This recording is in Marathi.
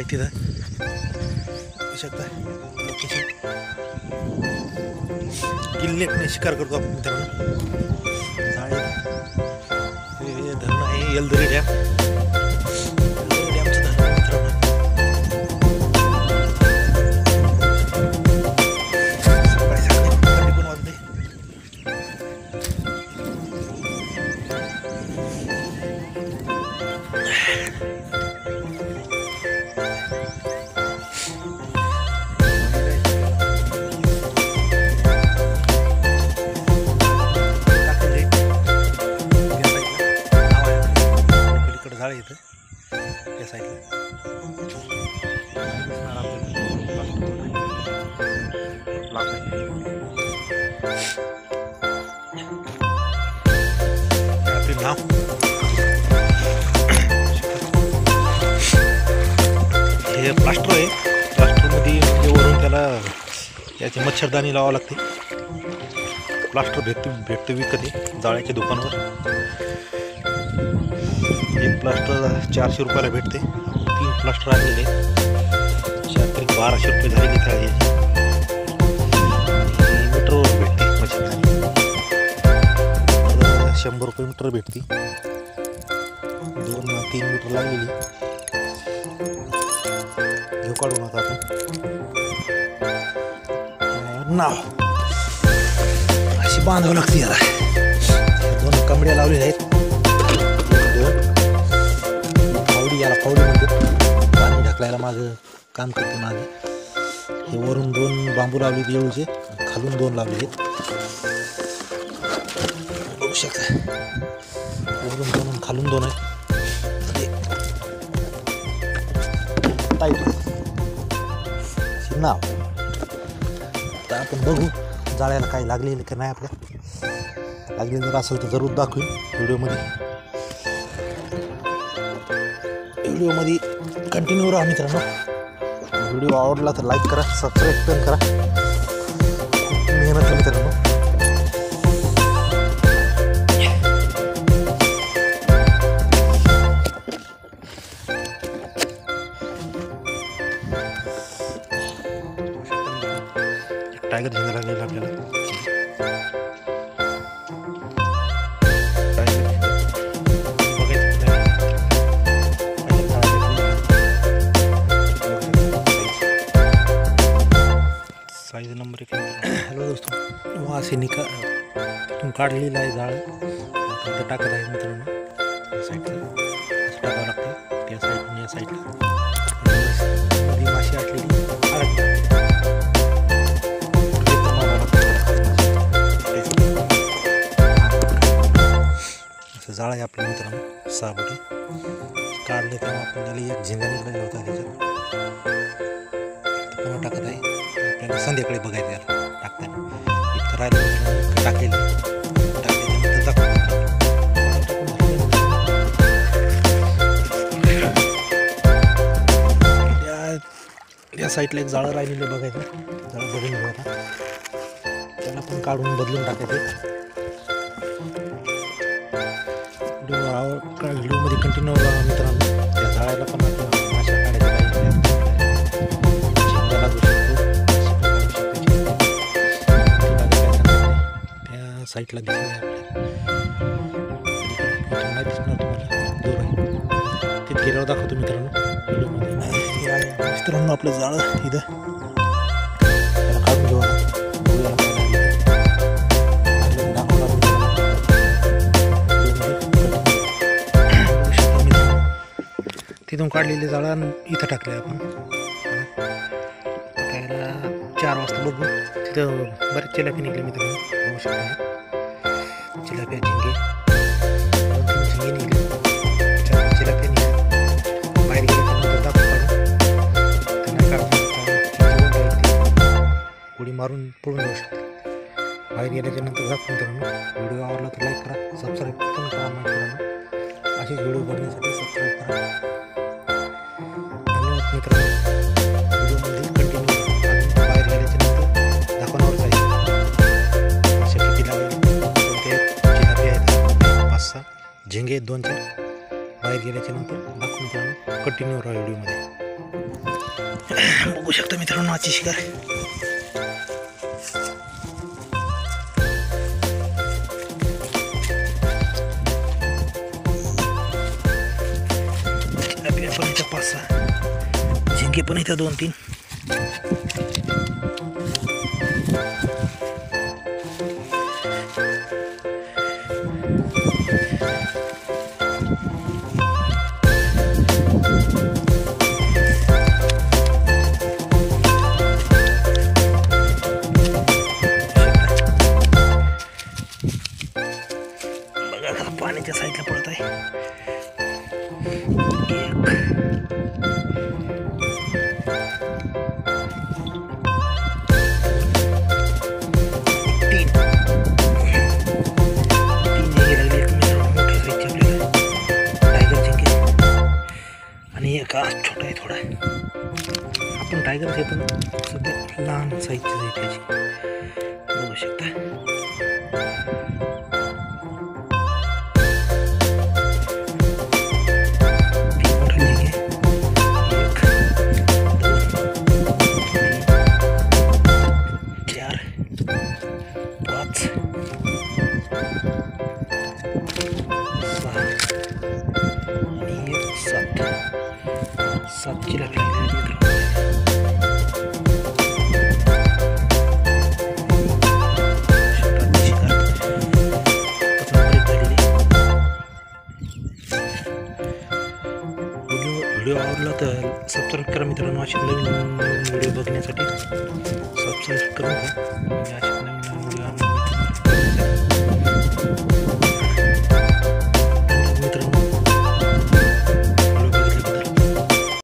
आहे तिथं बघू शकता लोकेशन. गिल्लेकने शिकार करतो आपण मित्रांनो. जाळे हे धरण आहे येलदरी डॅम. डॅमचं धरण मित्रांनो. सकाळी सकाळी थंडी पण वाजते. झाड येतं त्या साईडला आपले नाव हे प्लास्टर आहे. प्लास्टरमध्ये वरून त्याला याची मच्छरदाणी लावावं लागते. प्लास्टर भेटते विकत जाळ्याच्या दुकानावर. एक प्लास्टर 400 रुपयाला भेटते. 3 प्लास्टर आणलेले 1200 रुपये झालेली थाळी. मीटरवर भेटते मच्छरदाणी. 100 रुपये मीटर भेटते. 2-3 मीटर लागलेली. घेऊ काढू नका आपण नाव अशी बांधावं लागते. याला 2 कमड्या लावलेल्या आहेत. याला फावडी म्हणते. पाणी ढकलायला माझं काम करते मागे. हे वरून 2 बांबू लावले येऊचे, खालून 2 लावले. बघू शकता वरून 2 आणि खालून 2 आहे. टाईट नाव. तर आपण बघू जाळ्याला काही लागलेलं का नाही. आपल्या लागलेलं जर असेल तर जरूर दाखवेन व्हिडिओमध्ये कंटिन्यू राहा मित्रांनो. व्हिडिओ आवडला तर लाईक करा, सबस्क्राईब पण करा. खूप मेहनत आहे मित्रांनो. टायगर झिंगा लागलेला आपल्याला. Size number 1. हॅलो दोस्तों, वहाँ से तिथून काढलेलं आहे जाळं. आता टाकत आहे मित्रांनो. या साईडला असं टाकावं लागतं. त्या साईडने या साईडला मध्ये माशी आटलेली असं जाळं आहे आपल्या मित्रांनो. 6 बोटे काढले तेव्हा आपण त्याला एक झिंगा निघालेला होता त्याच्यात. तेव्हा टाकत आहे. आपल्याला संध्याकाळी बघायचं याला टाकताना. इतकं राहिलं टाकेल. टाकल्यानंतर दाखवतो. या साईडला एक जाळं राहिलेलं बघायचं. जाळं बघून घेऊ आता. त्याला पण काढून बदलून टाकायचं. व्हिडिओमध्ये कंटिन्यू राहा मित्रांनो. त्या जाळ्याला पण आपण माशा काढायच्या झिंगा लागू शकतो. त्या साईडला दिसत आहे आपल्याला. नाही दिसणार तुम्हाला, दूर आहे. ते गेल्यावर दाखवतो मित्रांनो व्हिडिओमध्ये. मित्रांनो आपलं जाळं इथं त्याला काढून घेऊ. तिथून काढलेले जाळं इथं टाकले आपण. टाकायला 4 वाजता बघू. तिथं बरेच चिलापी निघले मित्रांनो. बघू शकता चिलाप्या झिंगे 2-3 झिंगे निघले. चिलाप्या निघले. बाहेर गेले त्यानंतर दाखवू काढून त्यांना काढून उडी मारून पळून जाऊ शकते. बाहेर गेल्याच्या नंतर दाखवून मित्रांनो. व्हिडिओ आवडला तर लाईक करा, सबस्क्राईब पण करा मित्रांनो. असेच व्हिडिओ बघण्यासाठी सबस्क्राईब करा. मित्रांनो व्हिडिओमध्ये कंटिन्यू. बाहेर गेल्याच्या नंतर दाखवणारच आहे अशा किती लागेल. कोणत्या चिलापी आहेत 5-6 झिंगे 2-4. बाहेर गेल्याच्या नंतर दाखवून मित्रांनो कंटिन्यू राहा व्हिडिओमध्ये. बघू शकता मित्रांनो आजची शिकार. पण इथं 5-6 झिंगे पण इथं 2-3. बघा पाण्याच्या साईडला पडत आहे. का छोटा आहे थोडा. आपण टायगर आहे पण सध्या लहान साईजची आहे त्याची. बघू शकता. सातची लागली व्हिडिओ आवडला तर सबस्क्राईब करा मित्रांनो. अशी नवीन व्हिडिओ बघण्यासाठी सबस्क्राईब करून